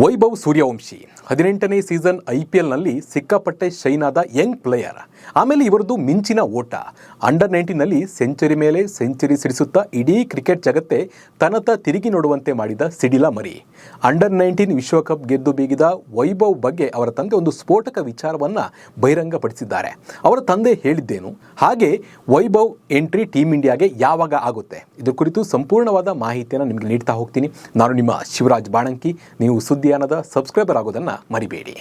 Vaibhav Suryavanshi 18ನೇ season IPLನಲ್ಲಿ ಸಿಕ್ಕಾಪಟ್ಟೆ shine ಆದ Young player. ಆಮೇಲೆ ಇವರದು ಮಿಂಚಿನ ಓಟ. ಅಂಡರ್ 19ನಲ್ಲಿ ಸೆಂಚುರಿ ಮೇಲೆ ಸೆಂಚುರಿ ಸಿಡಿಸುತ್ತಾ ಇಡೀ ಕ್ರಿಕೆಟ್ ಜಗತ್ತೇ ತನ್ನತ್ತ ತಿರುಗಿ ನೋಡುವಂತೆ ಮಾಡಿದ ಸಿಡಿಲ ಮರಿ. ಅಂಡರ್ 19 ವಿಶ್ವಕಪ್ ಗೆದ್ದು ಬೀಗಿದ ವೈಭವ್ ಬಗ್ಗೆ ಅವರ ತಂದೆ ಒಂದು ಸ್ಫೋಟಕ ವಿಚಾರವನ್ನು ಬಹಿರಂಗಪಡಿಸಿದ್ದಾರೆ. ಅವರ ತಂದೆ ಹೇಳಿದ್ದೇನು, ಹಾಗೆ ವೈಭವ್ ಎಂಟ್ರಿ ಟೀಮ್ ಇಂಡಿಯಾಗೆ ಯಾವಾಗ ಆಗುತ್ತೆ, ಇದರ ಕುರಿತು ಸಂಪೂರ್ಣವಾದ ಮಾಹಿತಿಯನ್ನು ನಿಮಗೆ ನೀಡ್ತಾ ಹೋಗ್ತೀನಿ. ನಾನು ನಿಮ್ಮ ಶಿವರಾಜ್ ಬಾಣಂಕಿ. ನೀವು ಸುದ್ದಿಯಾನದ ಸಬ್ಸ್ಕ್ರೈಬರ್ ಆಗೋದನ್ನು ಮರಿಬೇಡಿ.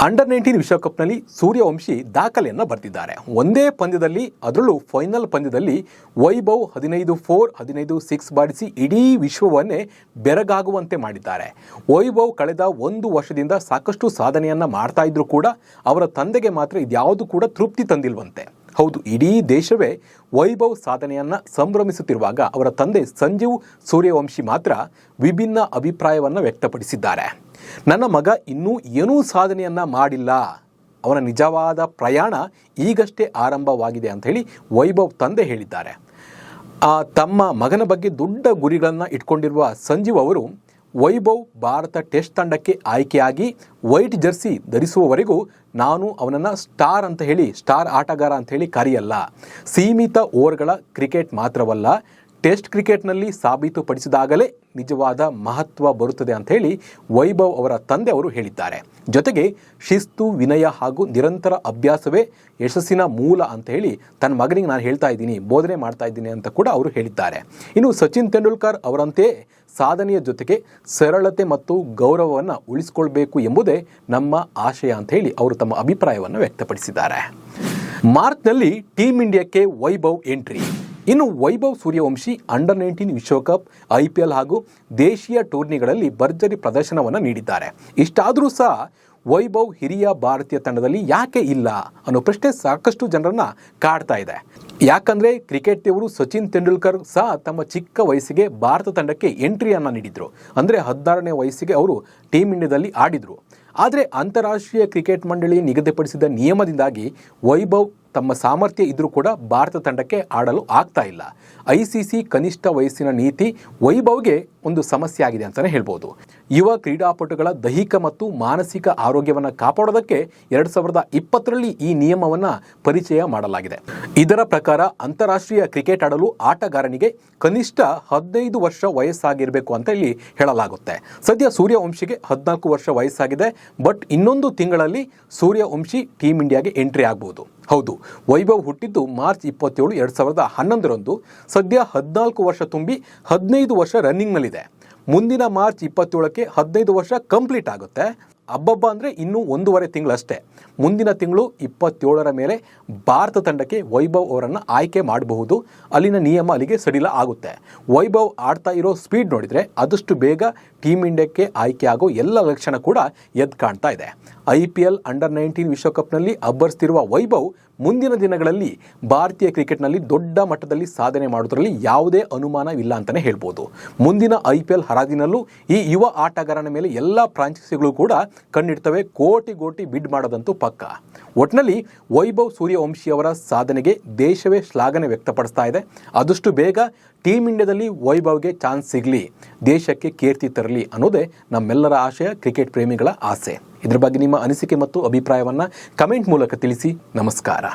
ಅಂಡರ್ 19 ವಿಶ್ವಕಪ್ನಲ್ಲಿ ಸೂರ್ಯವಂಶಿ ದಾಖಲೆಯನ್ನು ಬರೆದಿದ್ದಾರೆ. ಒಂದೇ ಪಂದ್ಯದಲ್ಲಿ, ಅದರಲ್ಲೂ ಫೈನಲ್ ಪಂದ್ಯದಲ್ಲಿ ವೈಭವ್ 15-4, 15-6 ಬಾರಿಸಿ ಇಡೀ ವಿಶ್ವವನ್ನೇ ಬೆರಗಾಗುವಂತೆ ಮಾಡಿದ್ದಾರೆ. ವೈಭವ್ ಕಳೆದ ಒಂದು ವರ್ಷದಿಂದ ಸಾಕಷ್ಟು ಸಾಧನೆಯನ್ನು ಮಾಡ್ತಾ ಇದ್ರು ಕೂಡ ಅವರ ತಂದೆಗೆ ಮಾತ್ರ ಇದ್ಯಾವುದು ಕೂಡ ತೃಪ್ತಿ ತಂದಿಲ್ವಂತೆ. ಹೌದು, ಇಡೀ ದೇಶವೇ ವೈಭವ್ ಸಾಧನೆಯನ್ನು ಸಂಭ್ರಮಿಸುತ್ತಿರುವಾಗ ಅವರ ತಂದೆ ಸಂಜೀವ್ ಸೂರ್ಯವಂಶಿ ಮಾತ್ರ ವಿಭಿನ್ನ ಅಭಿಪ್ರಾಯವನ್ನು ವ್ಯಕ್ತಪಡಿಸಿದ್ದಾರೆ. ನನ್ನ ಮಗ ಇನ್ನೂ ಏನೂ ಸಾಧನೆಯನ್ನು ಮಾಡಿಲ್ಲ, ಅವನ ನಿಜವಾದ ಪ್ರಯಾಣ ಈಗಷ್ಟೇ ಆರಂಭವಾಗಿದೆ ಅಂತ ಹೇಳಿ ವೈಭವ್ ತಂದೆ ಹೇಳಿದ್ದಾರೆ. ತಮ್ಮ ಮಗನ ಬಗ್ಗೆ ದೊಡ್ಡ ಗುರಿಗಳನ್ನು ಇಟ್ಕೊಂಡಿರುವ ಸಂಜೀವ್ ಅವರು ವೈಭವ್ ಭಾರತ ಟೆಸ್ಟ್ ತಂಡಕ್ಕೆ ಆಯ್ಕೆಯಾಗಿ ವೈಟ್ ಜರ್ಸಿ ಧರಿಸುವವರೆಗೂ ನಾನು ಅವನನ್ನು ಸ್ಟಾರ್ ಆಟಗಾರ ಅಂತ ಹೇಳಿ ಕರೆಯಲ್ಲ. ಸೀಮಿತ ಓವರ್ಗಳ ಕ್ರಿಕೆಟ್ ಮಾತ್ರವಲ್ಲ, ಟೆಸ್ಟ್ ಕ್ರಿಕೆಟ್ನಲ್ಲಿ ಸಾಬೀತುಪಡಿಸಿದಾಗಲೇ ನಿಜವಾದ ಮಹತ್ವ ಬರುತ್ತದೆ ಅಂತ ಹೇಳಿ ವೈಭವ್ ಅವರ ತಂದೆ ಅವರು ಹೇಳಿದ್ದಾರೆ. ಜೊತೆಗೆ ಶಿಸ್ತು, ವಿನಯ ಹಾಗೂ ನಿರಂತರ ಅಭ್ಯಾಸವೇ ಯಶಸ್ಸಿನ ಮೂಲ ಅಂತ ಹೇಳಿ ತನ್ನ ಮಗನಿಗೆ ನಾನು ಹೇಳ್ತಾ ಇದ್ದೀನಿ, ಬೋಧನೆ ಮಾಡ್ತಾ ಇದ್ದೀನಿ ಅಂತ ಕೂಡ ಅವರು ಹೇಳಿದ್ದಾರೆ. ಇನ್ನು ಸಚಿನ್ ತೆಂಡೂಲ್ಕರ್ ಅವರಂತೆಯೇ ಸಾಧನೆಯ ಜೊತೆಗೆ ಸರಳತೆ ಮತ್ತು ಗೌರವವನ್ನು ಉಳಿಸಿಕೊಳ್ಬೇಕು ಎಂಬುದೇ ನಮ್ಮ ಆಶಯ ಅಂತ ಹೇಳಿ ಅವರು ತಮ್ಮ ಅಭಿಪ್ರಾಯವನ್ನು ವ್ಯಕ್ತಪಡಿಸಿದ್ದಾರೆ. ಮಾರ್ಚ್ನಲ್ಲಿ ಟೀಮ್ ಇಂಡಿಯಾಕ್ಕೆ ವೈಭವ್ ಎಂಟ್ರಿ. ಇನ್ನು ವೈಭವ್ ಸೂರ್ಯವಂಶಿ ಅಂಡರ್ 19 ವಿಶ್ವಕಪ್, IPL ಹಾಗೂ ದೇಶೀಯ ಟೂರ್ನಿಗಳಲ್ಲಿ ಭರ್ಜರಿ ಪ್ರದರ್ಶನವನ್ನು ನೀಡಿದ್ದಾರೆ. ಇಷ್ಟಾದರೂ ಸಹ ವೈಭವ್ ಹಿರಿಯ ಭಾರತೀಯ ತಂಡದಲ್ಲಿ ಯಾಕೆ ಇಲ್ಲ ಅನ್ನೋ ಪ್ರಶ್ನೆ ಸಾಕಷ್ಟು ಜನರನ್ನ ಕಾಡ್ತಾ ಇದೆ. ಯಾಕಂದರೆ ಕ್ರಿಕೆಟ್ ದೇವರು ಸಚಿನ್ ತೆಂಡೂಲ್ಕರ್ ಸಹ ತಮ್ಮ ಚಿಕ್ಕ ವಯಸ್ಸಿಗೆ ಭಾರತ ತಂಡಕ್ಕೆ ಎಂಟ್ರಿಯನ್ನು ನೀಡಿದರು. ಅಂದರೆ 16ನೇ ವಯಸ್ಸಿಗೆ ಅವರು ಟೀಮ್ ಇಂಡಿಯಾದಲ್ಲಿ ಆಡಿದರು. ಆದರೆ ಅಂತಾರಾಷ್ಟ್ರೀಯ ಕ್ರಿಕೆಟ್ ಮಂಡಳಿ ನಿಗದಿಪಡಿಸಿದ ನಿಯಮದಿಂದಾಗಿ ವೈಭವ್ ತಮ್ಮ ಸಾಮರ್ಥ್ಯ ಇದ್ದರೂ ಕೂಡ ಭಾರತ ತಂಡಕ್ಕೆ ಆಡಲು ಆಗ್ತಾ ಇಲ್ಲ. ICC ಕನಿಷ್ಠ ವಯಸ್ಸಿನ ನೀತಿ ವೈಭವ್ಗೆ ಒಂದು ಸಮಸ್ಯೆ ಆಗಿದೆ ಅಂತಲೇ ಹೇಳ್ಬೋದು. ಯುವ ಕ್ರೀಡಾಪಟುಗಳ ದೈಹಿಕ ಮತ್ತು ಮಾನಸಿಕ ಆರೋಗ್ಯವನ್ನು ಕಾಪಾಡೋದಕ್ಕೆ 2020ರಲ್ಲಿ ಈ ನಿಯಮವನ್ನು ಪರಿಚಯ ಮಾಡಲಾಗಿದೆ. ಇದರ ಪ್ರಕಾರ ಅಂತಾರಾಷ್ಟ್ರೀಯ ಕ್ರಿಕೆಟ್ ಆಡಲು ಆಟಗಾರನಿಗೆ ಕನಿಷ್ಠ 15 ವರ್ಷ ವಯಸ್ಸಾಗಿರಬೇಕು ಅಂತ ಇಲ್ಲಿ ಹೇಳಲಾಗುತ್ತೆ. ಸದ್ಯ ಸೂರ್ಯವಂಶಿಗೆ 14 ವರ್ಷ ವಯಸ್ಸಾಗಿದೆ. ಬಟ್ ಇನ್ನೊಂದು ತಿಂಗಳಲ್ಲಿ ಸೂರ್ಯವಂಶಿ ಟೀಮ್ ಇಂಡಿಯಾಗೆ ಎಂಟ್ರಿ ಆಗ್ಬೋದು. ಹೌದು, ವೈಭವ್ ಹುಟ್ಟಿದ್ದು ಮಾರ್ಚ್ 27, 2011ರಂದು. ಸದ್ಯ 14 ವರ್ಷ ತುಂಬಿ 15 ವರ್ಷ ರನ್ನಿಂಗ್ನಲ್ಲಿದೆ. ಮುಂದಿನ ಮಾರ್ಚ್ 27ಕ್ಕೆ 15 ವರ್ಷ ಕಂಪ್ಲೀಟ್ ಆಗುತ್ತೆ. ಹಬ್ಬಬ್ಬ ಅಂದರೆ ಇನ್ನೂ 1.5 ತಿಂಗಳಷ್ಟೇ. ಮುಂದಿನ ತಿಂಗಳು 27ರ ಮೇಲೆ ಭಾರತ ತಂಡಕ್ಕೆ ವೈಭವ್ ಅವರನ್ನು ಆಯ್ಕೆ ಮಾಡಬಹುದು. ಅಲ್ಲಿನ ನಿಯಮ ಅಲ್ಲಿಗೆ ಸಡಿಲ ಆಗುತ್ತೆ. ವೈಭವ್ ಆಡ್ತಾ ಇರೋ ಸ್ಪೀಡ್ ನೋಡಿದರೆ ಆದಷ್ಟು ಬೇಗ ಟೀಮ್ ಇಂಡಿಯಾಕ್ಕೆ ಆಯ್ಕೆ ಆಗೋ ಎಲ್ಲ ಲಕ್ಷಣ ಕೂಡ ಎದ್ದು ಕಾಣ್ತಾ ಇದೆ. IPL ಅಂಡರ್ 19 ವಿಶ್ವಕಪ್ನಲ್ಲಿ ಅಬ್ಬರಿಸ್ತಿರುವ ವೈಭವ್ ಮುಂದಿನ ದಿನಗಳಲ್ಲಿ ಭಾರತೀಯ ಕ್ರಿಕೆಟ್ನಲ್ಲಿ ದೊಡ್ಡ ಮಟ್ಟದಲ್ಲಿ ಸಾಧನೆ ಮಾಡೋದ್ರಲ್ಲಿ ಯಾವುದೇ ಅನುಮಾನವಿಲ್ಲ ಅಂತಲೇ ಹೇಳ್ಬೋದು. ಮುಂದಿನ IPL ಹರಾಜಿನಲ್ಲೂ ಈ ಯುವ ಆಟಗಾರನ ಮೇಲೆ ಎಲ್ಲ ಫ್ರಾಂಚೈಸಿಗಳು ಕೂಡ ಕಣ್ಣಿಡ್ತವೆ. ಕೋಟಿ ಬಿಡ್ ಮಾಡೋದಂತೂ ಪಕ್ಕ. ಒಟ್ಟಿನಲ್ಲಿ ವೈಭವ್ ಸೂರ್ಯವಂಶಿಯವರ ಸಾಧನೆಗೆ ದೇಶವೇ ಶ್ಲಾಘನೆ ವ್ಯಕ್ತಪಡಿಸ್ತಾ ಇದೆ. ಆದಷ್ಟು ಬೇಗ ಟೀಮ್ ಇಂಡಿಯಾದಲ್ಲಿ ವೈಭವ್ಗೆ ಚಾನ್ಸ್ ಸಿಗಲಿ, ದೇಶಕ್ಕೆ ಕೀರ್ತಿ ತರಲಿ ಅನ್ನೋದೇ ನಮ್ಮೆಲ್ಲರ ಆಶಯ, ಕ್ರಿಕೆಟ್ ಪ್ರೇಮಿಗಳ ಆಸೆ. ಇದ್ರ ಬಗ್ಗೆ ನಿಮ್ಮ ಅನಿಸಿಕೆ ಮತ್ತು ಅಭಿಪ್ರಾಯವನ್ನು ಕಮೆಂಟ್ ಮೂಲಕ ತಿಳಿಸಿ. ನಮಸ್ಕಾರ.